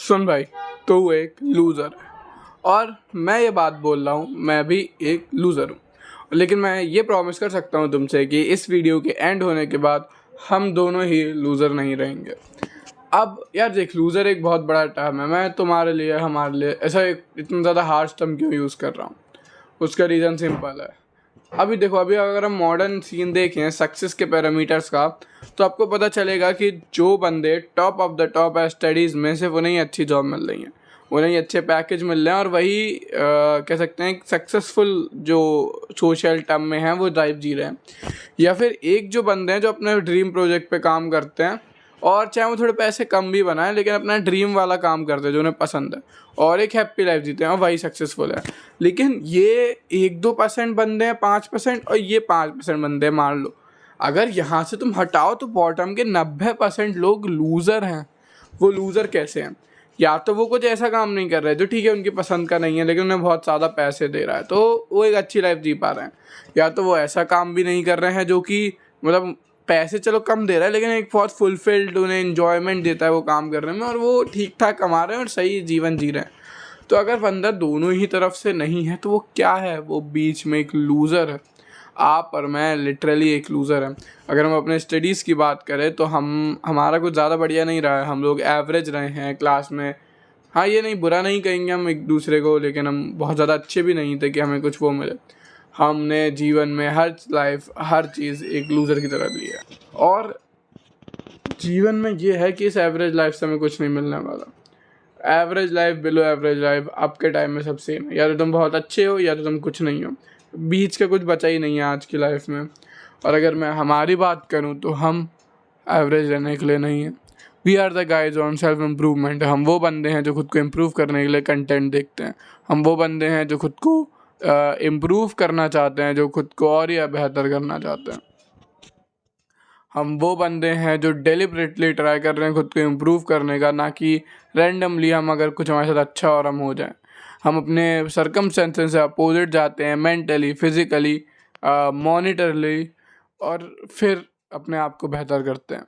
सुन भाई, तू एक लूज़र है और मैं ये बात बोल रहा हूँ, मैं भी एक लूज़र हूँ। लेकिन मैं ये प्रॉमिस कर सकता हूँ तुमसे कि इस वीडियो के एंड होने के बाद हम दोनों ही लूज़र नहीं रहेंगे। अब यार देख, लूज़र एक बहुत बड़ा टर्म है। मैं तुम्हारे लिए, हमारे लिए ऐसा इतना ज़्यादा हार्श टर्म क्यों यूज़ कर रहा हूँ? उसका रीज़न सिंपल है। अभी देखो, अभी अगर हम मॉडर्न सीन देखें सक्सेस के पैरामीटर्स का, तो आपको पता चलेगा कि जो बंदे टॉप ऑफ द टॉप है स्टडीज़ में, सिर्फ उन्हें ही अच्छी जॉब मिल रही है, उन्हें ही अच्छे पैकेज मिल रहे हैं और वही कह सकते हैं सक्सेसफुल जो सोशल टर्म में है वो लाइफ जी रहे हैं। या फिर एक जो बंदे हैं जो अपने ड्रीम प्रोजेक्ट पे काम करते हैं और चाहे वो थोड़े पैसे कम भी बनाएं लेकिन अपना ड्रीम वाला काम करते हैं जो उन्हें पसंद है और एक हैप्पी लाइफ जीते हैं और वही सक्सेसफुल है। लेकिन ये 1-2% बंदे हैं, 5%, और ये 5% बंदे मान लो। अगर यहाँ से तुम हटाओ तो बॉटम के 90% लोग लूज़र हैं। वो लूज़र कैसे हैं? या तो वो कुछ ऐसा काम नहीं कर रहे जो ठीक है उनकी पसंद का नहीं है लेकिन उन्हें बहुत ज़्यादा पैसे दे रहा है तो वो एक अच्छी लाइफ जी पा रहे हैं। या तो वो ऐसा काम भी नहीं कर रहे हैं जो कि मतलब पैसे चलो कम दे रहा है लेकिन एक बहुत फुलफिल्ड उन्हें इन्जॉयमेंट देता है वो काम करने में और वो ठीक ठाक कमा रहे हैं और सही जीवन जी रहे हैं। तो अगर बंदा दोनों ही तरफ से नहीं है तो वो क्या है? वो बीच में एक लूज़र है। आप और मैं लिटरली एक लूज़र है। अगर हम अपने स्टडीज़ की बात करें तो हमारा कुछ ज़्यादा बढ़िया नहीं रहा है। हम लोग एवरेज रहे हैं क्लास में। हाँ, ये नहीं, बुरा नहीं कहेंगे हम एक दूसरे को, लेकिन हम बहुत ज़्यादा अच्छे भी नहीं थे कि हमें कुछ वो मिले। हमने जीवन में हर चीज़ एक लूज़र की तरह ली है और जीवन में ये है कि इस एवरेज लाइफ से हमें कुछ नहीं मिलने वाला। Average life, below average life आपके टाइम में सब सेम है। या तो तुम बहुत अच्छे हो या तो तुम कुछ नहीं हो। बीच का कुछ बचा ही नहीं है आज की लाइफ में। और अगर मैं हमारी बात करूं तो हम एवरेज रहने के लिए नहीं है। We are the guys on self improvement. हम वो बंदे हैं जो खुद को इम्प्रूव करने के लिए कंटेंट देखते हैं। हम वो बंदे हैं जो खुद को इम्प्रूव करना चाहते हैं, जो खुद को और या बेहतर करना चाहते हैं। हम वो बंदे हैं जो डेलिबरेटली ट्राई कर रहे हैं खुद को इम्प्रूव करने का, ना कि रैंडमली हम अगर कुछ हमारे साथ अच्छा और हम हो जाए। हम अपने सर्कमस्टेंसेस से अपोजिट जाते हैं मेंटली, फिज़िकली, मॉनिटरली, और फिर अपने आप को बेहतर करते हैं।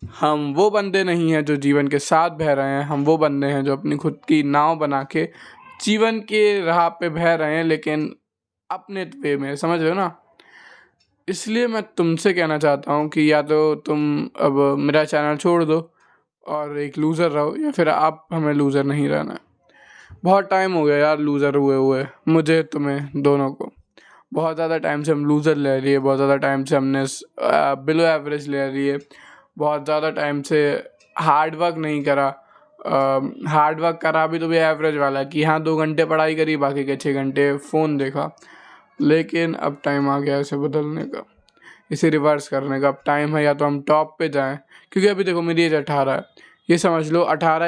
हम वो बंदे नहीं हैं जो जीवन के साथ बह रहे हैं। हम वो बंदे हैं जो अपनी खुद की नाव बना के जीवन के राह पे बह रहे हैं लेकिन अपने वे में, समझ रहे हो ना? इसलिए मैं तुमसे कहना चाहता हूँ कि या तो तुम अब मेरा चैनल छोड़ दो और एक लूज़र रहो, या फिर आप हमें लूज़र नहीं रहना है। बहुत टाइम हो गया यार लूज़र हुए मुझे, तुम्हें, दोनों को। बहुत ज़्यादा टाइम से हम लूज़र ले रही है, बहुत ज़्यादा टाइम से हमने बिलो एवरेज ले रही है, बहुत ज़्यादा टाइम से हार्ड वर्क नहीं करा। हार्ड वर्क करा भी तो भी एवरेज वाला कि हाँ 2 घंटे पढ़ाई करी, बाकी के 6 घंटे फ़ोन देखा। लेकिन अब टाइम आ गया इसे बदलने का, इसे रिवर्स करने का। अब टाइम है या तो हम टॉप पे जाएं, क्योंकि अभी देखो मेरी एज 18 है। ये समझ लो 18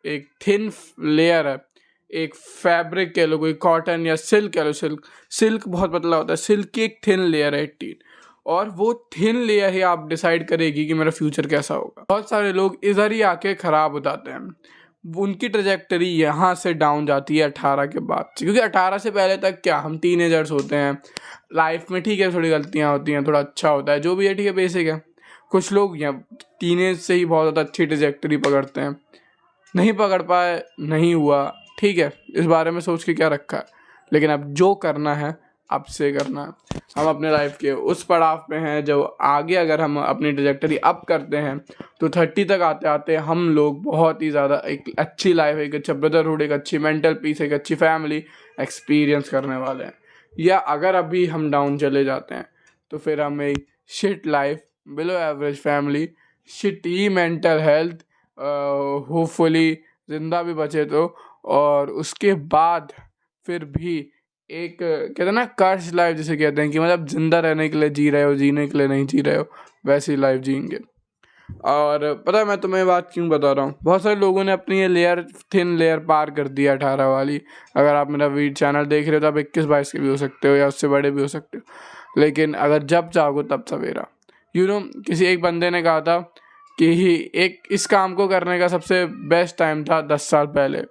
एक थिन लेयर है, एक फैब्रिक कह लो, कोई कॉटन या सिल्क कह लो। सिल्क बहुत पतला होता है, सिल्क की एक थिन लेयर है 18, और वो थिन लेयर ही आप डिसाइड करेगी कि मेरा फ्यूचर कैसा होगा। बहुत सारे लोग इधर ही आके ख़राब हो जाते हैं। उनकी ट्रेजेक्टरी यहाँ से डाउन जाती है 18 के बाद से, क्योंकि 18 से पहले तक क्या, हम टीनेजर्स होते हैं। लाइफ में ठीक है थोड़ी गलतियाँ होती हैं, थोड़ा अच्छा होता है, जो भी है ठीक है, बेसिक है। कुछ लोग यहाँ टीनेज से ही बहुत ज़्यादा अच्छी ट्रेजेक्टरी पकड़ते हैं। नहीं पकड़ पाए, नहीं हुआ, ठीक है, इस बारे में सोच के क्या रखा है। लेकिन अब जो करना है अब से करना है। हम अपने लाइफ के उस पड़ाव पे हैं जो आगे अगर हम अपनी ट्रेजेक्टरी अप करते हैं तो 30 तक आते आते हम लोग बहुत ही ज़्यादा एक अच्छी लाइफ, एक अच्छा ब्रदरहुड, एक अच्छी मेंटल पीस, एक अच्छी फैमिली एक्सपीरियंस करने वाले हैं। या अगर अभी हम डाउन चले जाते हैं तो फिर हम एक shit life, below average family, shitty mental health, hopefully ज़िंदा भी बचे तो, और उसके बाद फिर भी एक कहते हैं ना कर्स लाइफ जिसे कहते हैं, कि मतलब ज़िंदा रहने के लिए जी रहे हो, जीने के लिए नहीं जी रहे हो, वैसी लाइफ जिएंगे। और पता है मैं तुम्हें बात क्यों बता रहा हूँ? बहुत सारे लोगों ने अपनी ये थिन लेयर पार कर दी 18 वाली। अगर आप मेरा चैनल देख रहे हो तो आप 21-22 के भी हो सकते हो या उससे बड़े भी हो सकते हो, लेकिन अगर जब चाहोगे तब सवेरा। किसी एक बंदे ने कहा था कि एक इस काम को करने का सबसे बेस्ट टाइम था 10 साल पहले,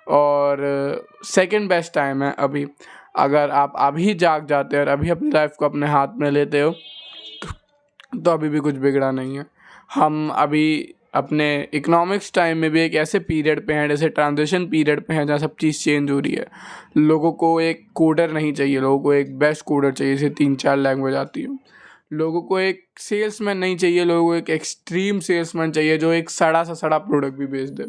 और सेकंड बेस्ट टाइम है अभी। अगर आप अभी जाग जाते हैं और अभी अपनी लाइफ को अपने हाथ में लेते हो तो अभी भी कुछ बिगड़ा नहीं है। हम अभी अपने इकोनॉमिक्स टाइम में भी एक ऐसे पीरियड पे हैं, जैसे ट्रांजिशन पीरियड पे हैं, जहाँ सब चीज़ चेंज हो रही है। लोगों को एक कोडर नहीं चाहिए, लोगों को एक बेस्ट कोडर चाहिए जिसे 3-4 लैंग्वेज आती हो। लोगों को एक सेल्समैन नहीं चाहिए, लोगों को एक एक्सट्रीम सेल्समैन चाहिए जो एक सड़ा सा सड़ा प्रोडक्ट भी बेच दे।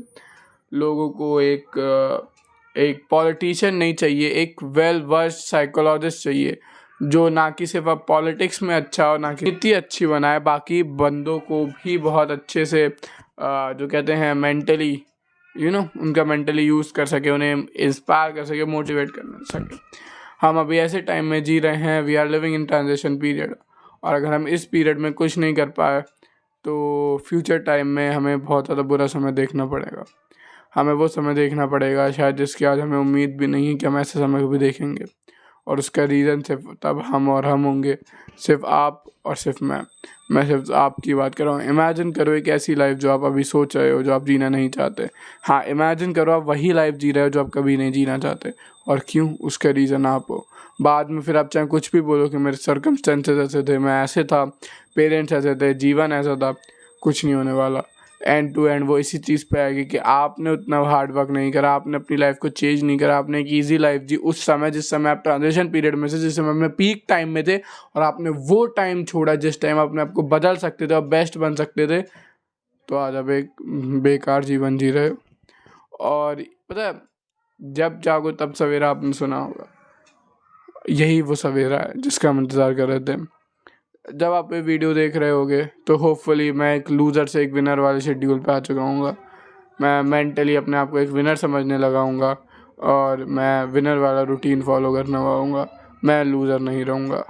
लोगों को एक पॉलिटिशियन नहीं चाहिए, एक वेल वर्स्ड साइकोलॉजिस्ट चाहिए जो ना कि सिर्फ अब पॉलिटिक्स में अच्छा हो, ना कि नीति अच्छी बनाए, बाकी बंदों को भी बहुत अच्छे से जो कहते हैं मेंटली उनका मेंटली यूज़ कर सके, उन्हें इंस्पायर कर सके, मोटिवेट कर सके। हम अभी ऐसे टाइम में जी रहे हैं, we are living in transition period, और अगर हम इस पीरियड में कुछ नहीं कर पाए तो फ्यूचर टाइम में हमें बहुत ज़्यादा बुरा समय देखना पड़ेगा। हमें वो समय देखना पड़ेगा शायद जिसकी आज हमें उम्मीद भी नहीं है कि हम ऐसे समय को भी देखेंगे, और उसका रीज़न सिर्फ तब हम होंगे, सिर्फ आप और सिर्फ मैं सिर्फ आपकी बात कर रहा हूँ। इमेजिन करो एक ऐसी लाइफ जो आप अभी सोच रहे हो, जो आप जीना नहीं चाहते। हाँ, इमेजिन करो आप वही लाइफ जी रहे हो जो आप कभी नहीं जीना चाहते, और क्यों, उसका रीज़न आप हो। बाद में फिर आप चाहे कुछ भी बोलो कि मेरे सर्कमस्टेंसेस ऐसे थे, मैं ऐसे था, पेरेंट्स ऐसे थे, जीवन ऐसा था, कुछ नहीं होने वाला। एंड टू एंड वो इसी चीज़ पे आएगी कि आपने उतना हार्ड वर्क नहीं करा, आपने अपनी लाइफ को चेंज नहीं करा, आपने एक ईजी लाइफ जी उस समय, जिस समय आप ट्रांजिशन पीरियड में से, जिस समय में पीक टाइम में थे, और आपने वो टाइम छोड़ा जिस टाइम अपने आप को बदल सकते थे और बेस्ट बन सकते थे। तो आज आप एक बेकार जीवन जी रहे हो। और पता है, जब जागो तब सवेरा आपने सुना होगा, यही वो सवेरा है जिसका हम इंतज़ार कर रहे थे। जब आप ये वीडियो देख रहे होगे तो होपफुली मैं एक लूज़र से एक विनर वाले शेड्यूल पे आ चुका हूँगा। मैं मेंटली अपने आप को एक विनर समझने लगा हूँगा, और मैं विनर वाला रूटीन फॉलो करने वाला। मैं लूज़र नहीं रहूँगा,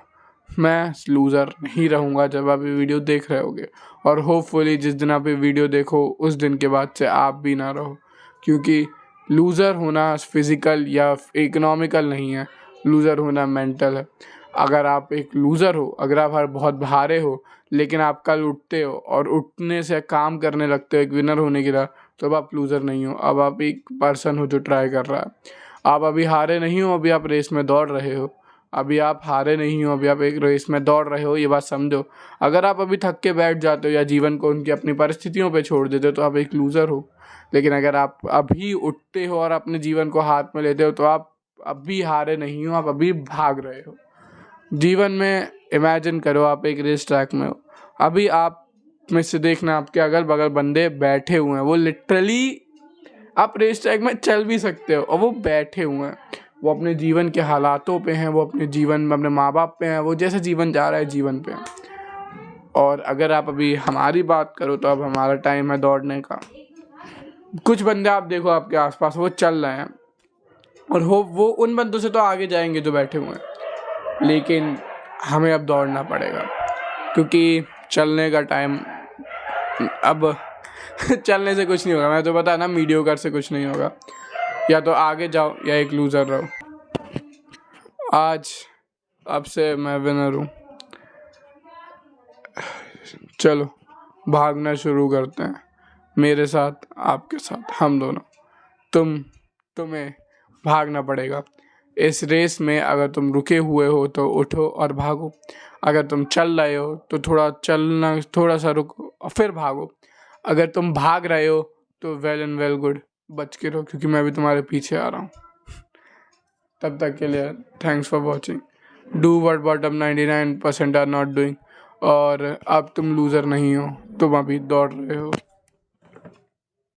मैं लूज़र नहीं रहूँगा जब आप ये वीडियो देख रहे होगे। और होपफुली जिस दिन आप ये वीडियो देखो उस दिन के बाद से आप भी ना रहो, क्योंकि लूज़र होना फिज़िकल या इकोनॉमिकल नहीं है, लूज़र होना मेंटल है। अगर आप एक लूज़र हो, अगर आप बहुत भारे हो, लेकिन आप कल उठते हो और उठने से काम करने लगते हो एक विनर होने की तरह, तो अब आप लूज़र नहीं हो, अब आप एक पर्सन हो जो ट्राई कर रहा है। आप अभी हारे नहीं हो, अभी आप रेस में दौड़ रहे हो। अभी आप हारे नहीं हो, अभी आप एक रेस में दौड़ रहे हो, ये बात समझो। अगर आप अभी थक के बैठ जाते हो या जीवन को उनकी अपनी परिस्थितियों पे छोड़ देते हो तो आप एक लूज़र हो। लेकिन अगर आप अभी उठते हो और अपने जीवन को हाथ में लेते हो तो आप अभी हारे नहीं हो, आप अभी भाग रहे हो। जीवन में इमेजिन करो आप एक रेस ट्रैक में हो, अभी आप में से देखना आपके अगल बगल बंदे बैठे हुए हैं, वो लिटरली आप रेस ट्रैक में चल भी सकते हो और वो बैठे हुए हैं, वो अपने जीवन के हालातों पे हैं, वो अपने जीवन में अपने माँ बाप पे हैं, वो जैसे जीवन जा रहा है जीवन पे हैं। और अगर आप अभी हमारी बात करो तो अब हमारा टाइम है दौड़ने का। कुछ बंदे आप देखो आपके आसपास वो चल रहे हैं, और वो उन बंदों से तो आगे जाएंगे जो बैठे हुए हैं, लेकिन हमें अब दौड़ना पड़ेगा, क्योंकि चलने का टाइम अब चलने से कुछ नहीं होगा। मैं तो पता है ना, मीडियोकर से कुछ नहीं होगा। या तो आगे जाओ या एक लूज़र रहो। आज अब से मैं विनर हूँ। चलो भागना शुरू करते हैं, मेरे साथ, आपके साथ, हम दोनों। तुम्हें भागना पड़ेगा इस रेस में। अगर तुम रुके हुए हो तो उठो और भागो। अगर तुम चल रहे हो तो थोड़ा सा रुको और फिर भागो। अगर तुम भाग रहे हो तो वेल एंड वेल गुड, बच के रहो, क्योंकि मैं भी तुम्हारे पीछे आ रहा हूँ। तब तक के लिए thanks for watching. Do what bottom 99% are not doing. और अब तुम लूज़र नहीं हो, तुम अभी दौड़ रहे हो।